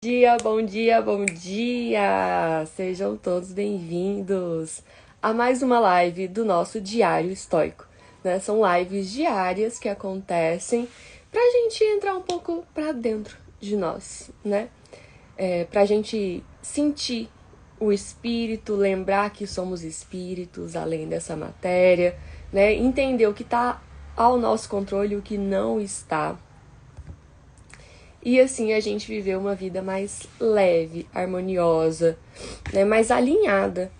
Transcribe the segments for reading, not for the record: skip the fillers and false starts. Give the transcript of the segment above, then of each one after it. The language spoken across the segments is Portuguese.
Bom dia, bom dia! Sejam todos bem-vindos a mais uma live do nosso Diário Estoico, né? São lives diárias que acontecem pra gente entrar um pouco pra dentro de nós, né? Pra gente sentir o espírito, lembrar que somos espíritos além dessa matéria, né? Entender o que tá ao nosso controle e o que não está. E assim a gente viveu uma vida mais leve, harmoniosa, né, mais alinhada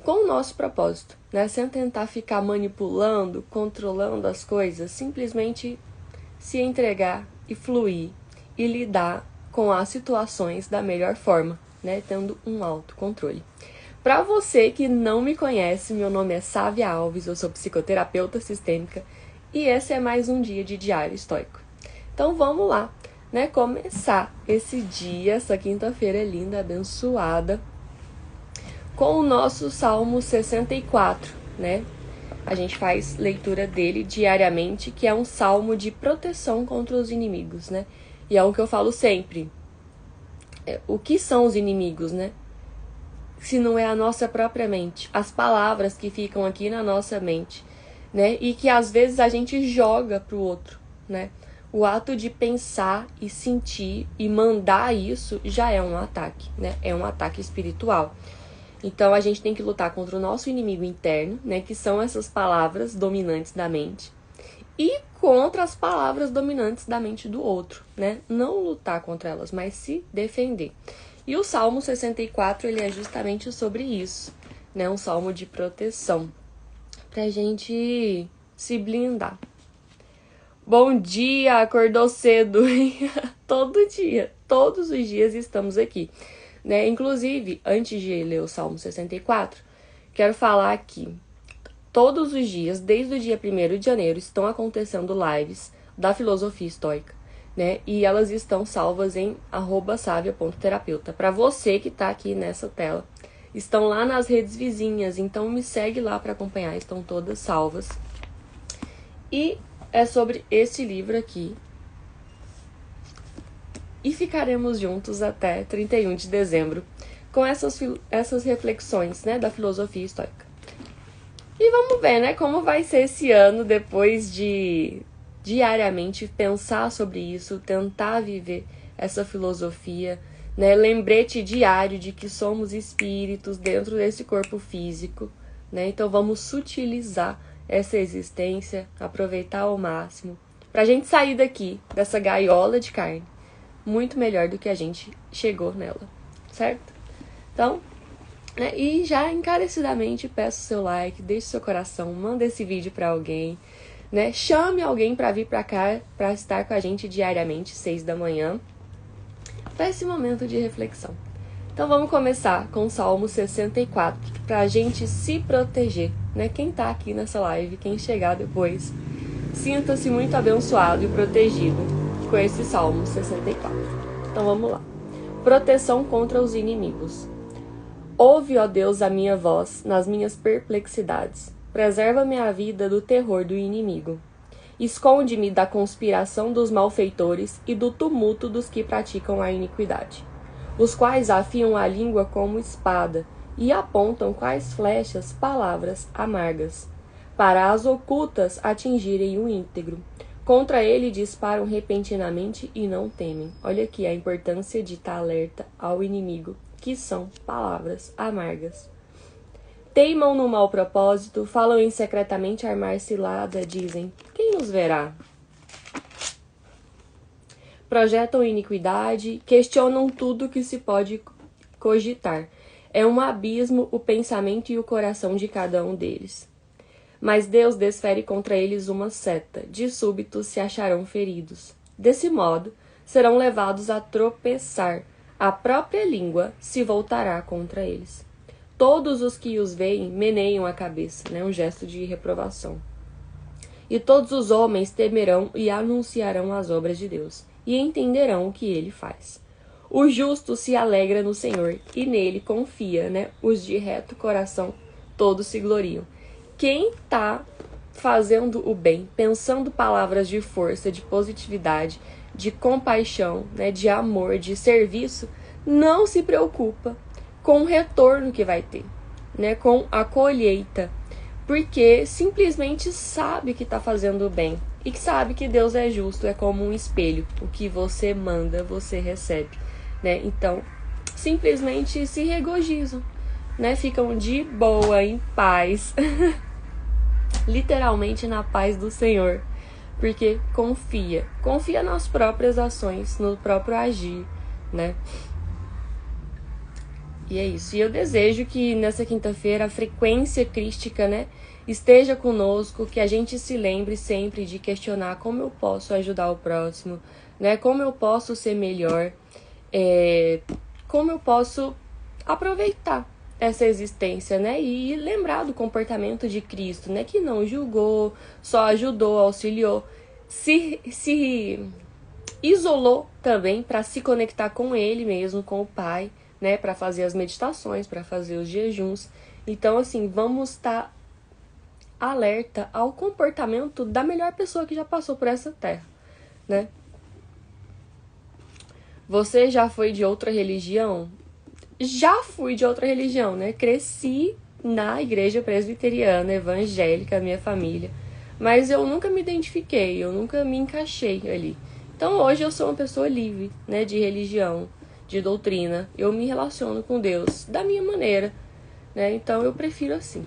com o nosso propósito, né, sem tentar ficar manipulando, controlando as coisas, simplesmente se entregar e fluir e lidar com as situações da melhor forma, né, tendo um autocontrole. Para você que não me conhece, meu nome é Sávia Alves, eu sou psicoterapeuta sistêmica e esse é mais um dia de Diário Estoico. Então vamos lá, né, começar esse dia, essa quinta-feira linda, abençoada, com o nosso Salmo 64, né? A gente faz leitura dele diariamente, que é um salmo de proteção contra os inimigos, né? E é o que eu falo sempre. O que são os inimigos, né? Se não é a nossa própria mente, as palavras que ficam aqui na nossa mente, né? E que às vezes a gente joga pro outro, né? O ato de pensar e sentir e mandar isso já é um ataque, né? É um ataque espiritual. Então a gente tem que lutar contra o nosso inimigo interno, né? Que são essas palavras dominantes da mente. E contra as palavras dominantes da mente do outro, né? Não lutar contra elas, mas se defender. E o Salmo 64, ele é justamente sobre isso, né? Um salmo de proteção, pra gente se blindar. Bom dia, acordou cedo. Todo dia, todos os dias estamos aqui, né? Inclusive, antes de ler o Salmo 64, quero falar que todos os dias, desde o dia 1º de janeiro, estão acontecendo lives da filosofia estoica, né? E elas estão salvas em @savia.terapeuta. Para você que tá aqui nessa tela, estão lá nas redes vizinhas, então me segue lá para acompanhar, estão todas salvas. E é sobre esse livro aqui. E ficaremos juntos até 31 de dezembro com essas reflexões, né, da filosofia estoica. E vamos ver, né, como vai ser esse ano depois de diariamente pensar sobre isso, tentar viver essa filosofia, né, lembrete diário de que somos espíritos dentro desse corpo físico, né, então vamos sutilizar essa existência, aproveitar ao máximo, pra gente sair daqui, dessa gaiola de carne, muito melhor do que a gente chegou nela, certo? Então, né, e já encarecidamente peço seu like, deixe seu coração, manda esse vídeo pra alguém, né, chame alguém pra vir pra cá, pra estar com a gente diariamente, 6 da manhã, pra esse momento de reflexão. Então vamos começar com o Salmo 64, pra gente se proteger, né? Quem tá aqui nessa live, quem chegar depois, sinta-se muito abençoado e protegido com esse Salmo 64. Então vamos lá. Proteção contra os inimigos. Ouve, ó Deus, a minha voz nas minhas perplexidades. Preserva-me a vida do terror do inimigo. Esconde-me da conspiração dos malfeitores e do tumulto dos que praticam a iniquidade, os quais afiam a língua como espada e apontam quais flechas palavras amargas, para as ocultas atingirem o íntegro. Contra ele disparam repentinamente e não temem. Olha aqui a importância de estar alerta ao inimigo, que são palavras amargas. Teimam no mau propósito, falam em secretamente armar cilada, dizem, quem nos verá? Projetam iniquidade, questionam tudo que se pode cogitar. É um abismo o pensamento e o coração de cada um deles. Mas Deus desfere contra eles uma seta, de súbito se acharão feridos. Desse modo, serão levados a tropeçar, a própria língua se voltará contra eles. Todos os que os veem meneiam a cabeça, né? Um gesto de reprovação. E todos os homens temerão e anunciarão as obras de Deus, e entenderão o que ele faz. O justo se alegra no Senhor, e nele confia, né? Os de reto coração, todos se gloriam. Quem tá fazendo o bem, pensando palavras de força, de positividade, de compaixão, né? De amor, de serviço, não se preocupa com o retorno que vai ter, né? Com a colheita, porque simplesmente sabe que está fazendo bem e que sabe que Deus é justo, é como um espelho, o que você manda, você recebe, né? Então, simplesmente se regozijam, né? Ficam de boa, em paz, literalmente na paz do Senhor, porque confia nas próprias ações, no próprio agir, né? E é isso. E eu desejo que nessa quinta-feira a frequência crística, né, esteja conosco, que a gente se lembre sempre de questionar como eu posso ajudar o próximo, né, como eu posso ser melhor, como eu posso aproveitar essa existência, né, e lembrar do comportamento de Cristo, né, que não julgou, só ajudou, auxiliou, se isolou também para se conectar com Ele mesmo, com o Pai, né, para fazer as meditações, para fazer os jejuns. Então, assim, vamos estar alerta ao comportamento da melhor pessoa que já passou por essa terra, né? Você já foi de outra religião? Já fui de outra religião, né? Cresci na igreja presbiteriana, evangélica, minha família. Mas eu nunca me identifiquei, eu nunca me encaixei ali. Então hoje eu sou uma pessoa livre, né, de religião, de doutrina. Eu me relaciono com Deus da minha maneira, né? Então eu prefiro assim.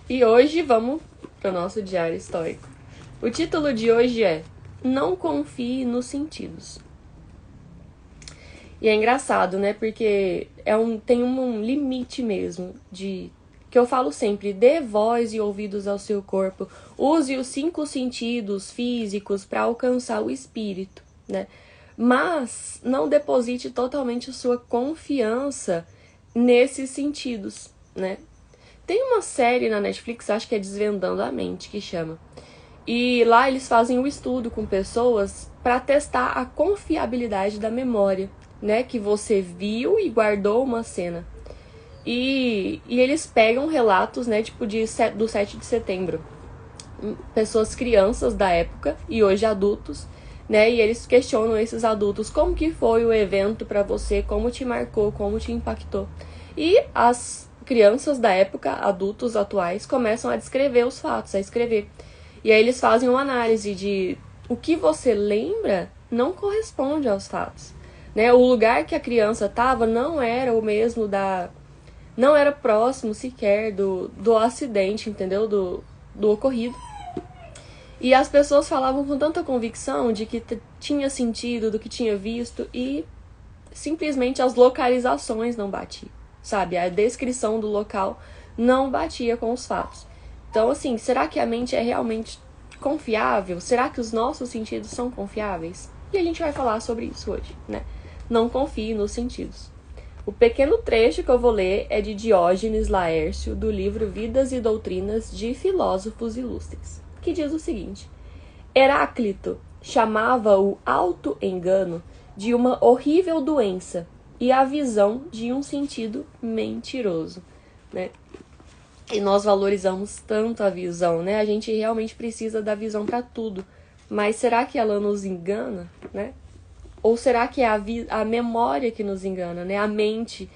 E hoje vamos para o nosso diário histórico. O título de hoje é Não confie nos sentidos. E é engraçado, né? Porque tem um limite mesmo de... que eu falo sempre, dê voz e ouvidos ao seu corpo. Use os 5 sentidos físicos para alcançar o espírito, né? Mas não deposite totalmente sua confiança nesses sentidos, né? Tem uma série na Netflix, acho que é Desvendando a Mente, que chama. E lá eles fazem um estudo com pessoas para testar a confiabilidade da memória, né? Que você viu e guardou uma cena. E eles pegam relatos, né, tipo do 7 de setembro. Pessoas, crianças da época e hoje adultos, né? E eles questionam esses adultos como que foi o evento para você, como te marcou, como te impactou. E as crianças da época, adultos atuais, começam a descrever os fatos, a escrever. E aí eles fazem uma análise de o que você lembra não corresponde aos fatos, né? O lugar que a criança estava não era o mesmo não era próximo sequer do acidente, entendeu? Do ocorrido. E as pessoas falavam com tanta convicção de que tinha sentido, do que tinha visto, e simplesmente as localizações não batiam, sabe? A descrição do local não batia com os fatos. Então, assim, será que a mente é realmente confiável? Será que os nossos sentidos são confiáveis? E a gente vai falar sobre isso hoje, né? Não confie nos sentidos. O pequeno trecho que eu vou ler é de Diógenes Laércio, do livro Vidas e Doutrinas de Filósofos Ilustres, que diz o seguinte: Heráclito chamava o auto-engano de uma horrível doença e a visão de um sentido mentiroso, né? E nós valorizamos tanto a visão, né? A gente realmente precisa da visão para tudo, mas será que ela nos engana, né? Ou será que é a memória que nos engana, né? A mente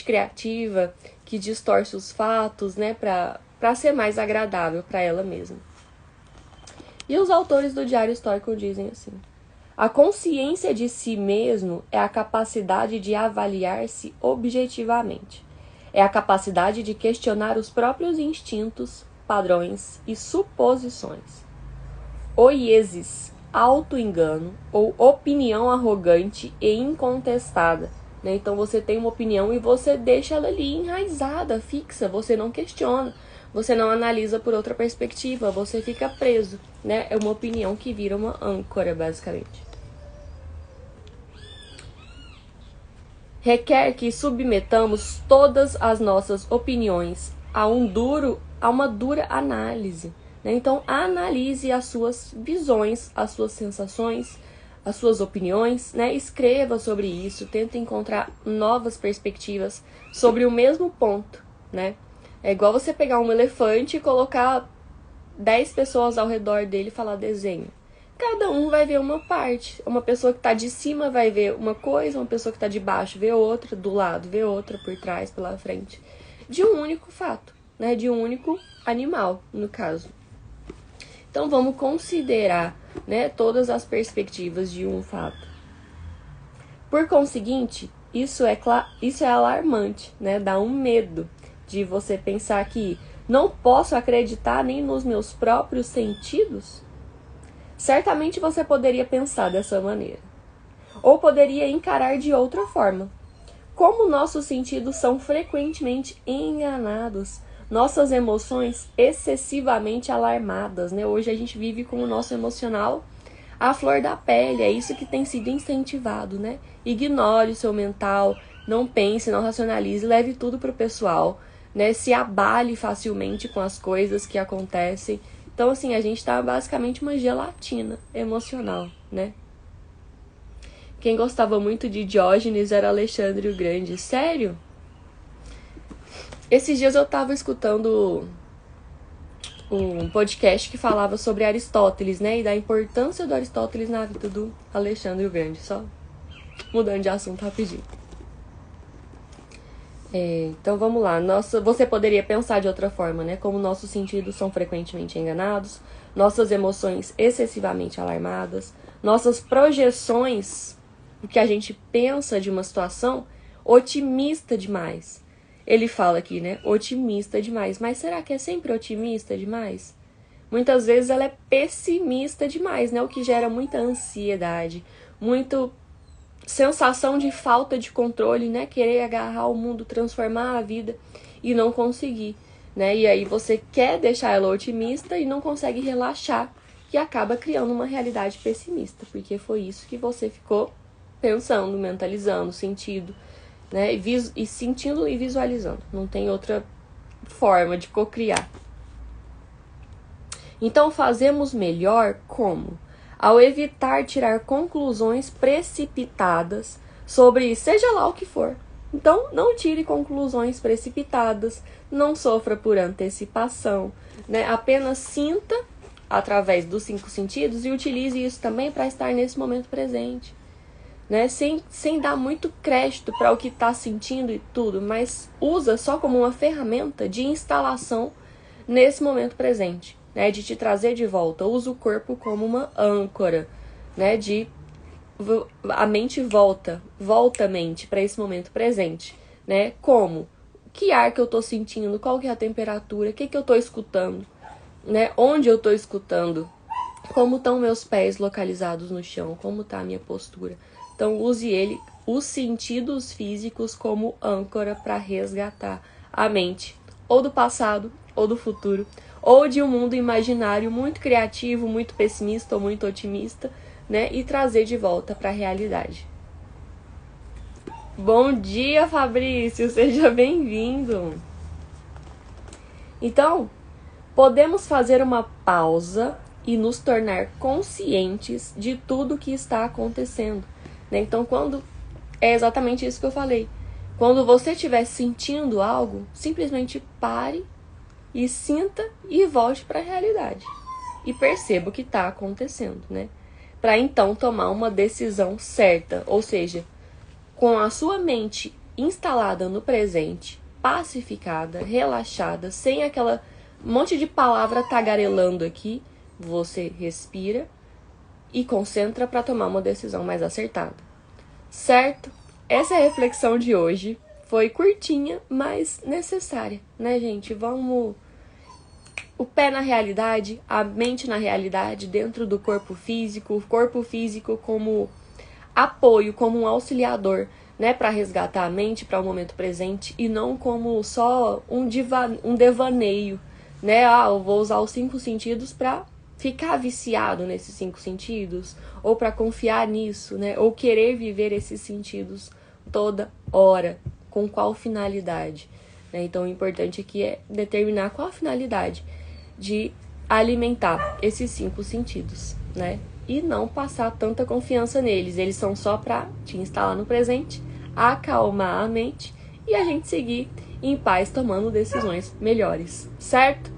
criativa que distorce os fatos, né? Para ser mais agradável para ela mesma. E os autores do Diário Histórico dizem assim: a consciência de si mesmo é a capacidade de avaliar-se objetivamente. É a capacidade de questionar os próprios instintos, padrões e suposições. Oieses, auto-engano ou opinião arrogante e incontestada, né? Então você tem uma opinião e você deixa ela ali enraizada, fixa, você não questiona, você não analisa por outra perspectiva, você fica preso, né? É uma opinião que vira uma âncora, basicamente. Requer que submetamos todas as nossas opiniões a uma dura análise, né? Então, analise as suas visões, as suas sensações, as suas opiniões, né? Escreva sobre isso, tente encontrar novas perspectivas sobre o mesmo ponto, né? É igual você pegar um elefante e colocar 10 pessoas ao redor dele e falar desenho. cada um vai ver uma parte. Uma pessoa que está de cima vai ver uma coisa, uma pessoa que está de baixo vê outra, do lado vê outra, por trás, pela frente. De um único fato, né? De um único animal, no caso. Então vamos considerar, né, todas as perspectivas de um fato. Por conseguinte, isso é alarmante, né? Dá um medo de você pensar que não posso acreditar nem nos meus próprios sentidos. Certamente você poderia pensar dessa maneira. Ou poderia encarar de outra forma. Como nossos sentidos são frequentemente enganados, nossas emoções excessivamente alarmadas, né? Hoje a gente vive com o nosso emocional à flor da pele, é isso que tem sido incentivado, né? Ignore o seu mental, não pense, não racionalize, leve tudo pro pessoal, né? Se abale facilmente com as coisas que acontecem. Então, assim, a gente tá basicamente uma gelatina emocional, né? Quem gostava muito de Diógenes era Alexandre o Grande. Sério? Esses dias eu tava escutando um podcast que falava sobre Aristóteles, né? E da importância do Aristóteles na vida do Alexandre o Grande. Só mudando de assunto rapidinho. Então vamos lá. Você poderia pensar de outra forma, né? Como nossos sentidos são frequentemente enganados, nossas emoções excessivamente alarmadas, nossas projeções, o que a gente pensa de uma situação, otimista demais. Ele fala aqui, né? Otimista demais. Mas será que é sempre otimista demais? Muitas vezes ela é pessimista demais, né? O que gera muita ansiedade, muito sensação de falta de controle, né? Querer agarrar o mundo, transformar a vida e não conseguir, né? E aí você quer deixar ela otimista e não consegue relaxar e acaba criando uma realidade pessimista, porque foi isso que você ficou pensando, mentalizando, sentindo, né? E sentindo e visualizando. Não tem outra forma de cocriar. Então fazemos melhor como? Ao evitar tirar conclusões precipitadas sobre seja lá o que for. Então, não tire conclusões precipitadas, não sofra por antecipação, né? Apenas sinta através dos 5 sentidos e utilize isso também para estar nesse momento presente, né? Sem dar muito crédito para o que está sentindo e tudo, mas usa só como uma ferramenta de instalação nesse momento presente, né, de te trazer de volta. Usa o corpo como uma âncora, né, a mente volta a mente para esse momento presente, né, como? Que ar que eu tô sentindo, qual que é a temperatura, o que eu tô escutando, né, onde eu tô escutando, como estão meus pés localizados no chão, como tá a minha postura. Então use os sentidos físicos como âncora para resgatar a mente, ou do passado, ou do futuro, ou de um mundo imaginário muito criativo, muito pessimista ou muito otimista, né? E trazer de volta para a realidade. Bom dia, Fabrício! Seja bem-vindo! Então, podemos fazer uma pausa e nos tornar conscientes de tudo que está acontecendo, né? Então, é exatamente isso que eu falei. Quando você estiver sentindo algo, simplesmente pare e sinta e volte para a realidade. E perceba o que está acontecendo, né? Para então tomar uma decisão certa, ou seja, com a sua mente instalada no presente, pacificada, relaxada, sem aquela monte de palavra tagarelando aqui, você respira e concentra para tomar uma decisão mais acertada. Certo? Essa é a reflexão de hoje. Foi curtinha, mas necessária, né, gente? Vamos... O pé na realidade, a mente na realidade, dentro do corpo físico, o corpo físico como apoio, como um auxiliador, né, para resgatar a mente para o momento presente e não como só um devaneio, né? Eu vou usar os 5 sentidos para ficar viciado nesses 5 sentidos, ou para confiar nisso, né? Ou querer viver esses sentidos toda hora, com qual finalidade, né? Então o importante aqui é determinar qual a finalidade de alimentar esses 5 sentidos, né? E não passar tanta confiança neles. Eles são só para te instalar no presente, acalmar a mente e a gente seguir em paz tomando decisões melhores, certo?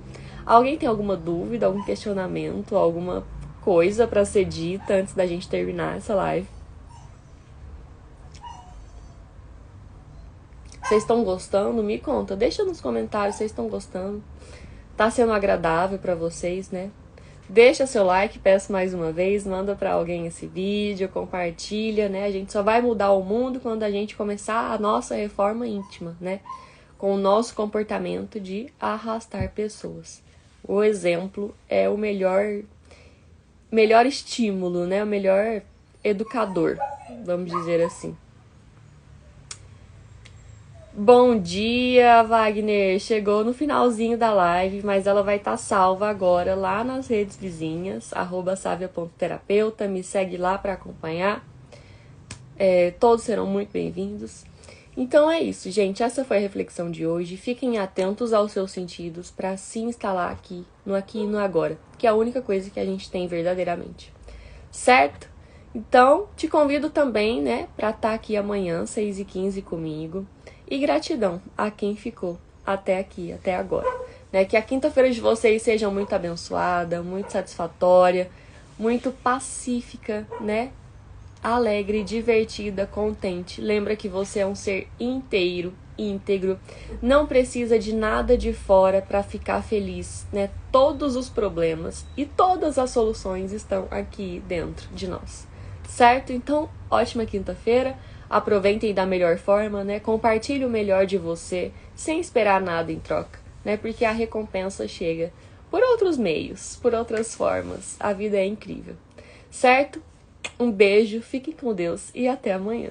Alguém tem alguma dúvida, algum questionamento, alguma coisa pra ser dita antes da gente terminar essa live. Vocês estão gostando? Me conta, deixa nos comentários se vocês estão gostando. Tá sendo agradável pra vocês, né? Deixa seu like, peço mais uma vez, manda pra alguém esse vídeo, compartilha, né? A gente só vai mudar o mundo quando a gente começar a nossa reforma íntima, né? Com o nosso comportamento de arrastar pessoas. O exemplo é o melhor estímulo, né? O melhor educador, vamos dizer assim. Bom dia, Wagner. Chegou no finalzinho da live, mas ela vai estar salva agora lá nas redes vizinhas, @savia.terapeuta. Me segue lá para acompanhar. Todos serão muito bem-vindos. Então é isso, gente. Essa foi a reflexão de hoje. Fiquem atentos aos seus sentidos para se instalar aqui e no agora, que é a única coisa que a gente tem verdadeiramente. Certo? Então, te convido também, né, para estar aqui amanhã, 6h15 comigo. E gratidão a quem ficou até aqui, até agora. Né? Que a quinta-feira de vocês seja muito abençoada, muito satisfatória, muito pacífica, né? Alegre, divertida, contente. Lembra que você é um ser inteiro, íntegro. Não precisa de nada de fora para ficar feliz, né? Todos os problemas e todas as soluções estão aqui dentro de nós. Certo? Então, ótima quinta-feira. Aproveitem da melhor forma, né? Compartilhe o melhor de você, sem esperar nada em troca, né? Porque a recompensa chega por outros meios, por outras formas. A vida é incrível, certo? Um beijo, fiquem com Deus e até amanhã.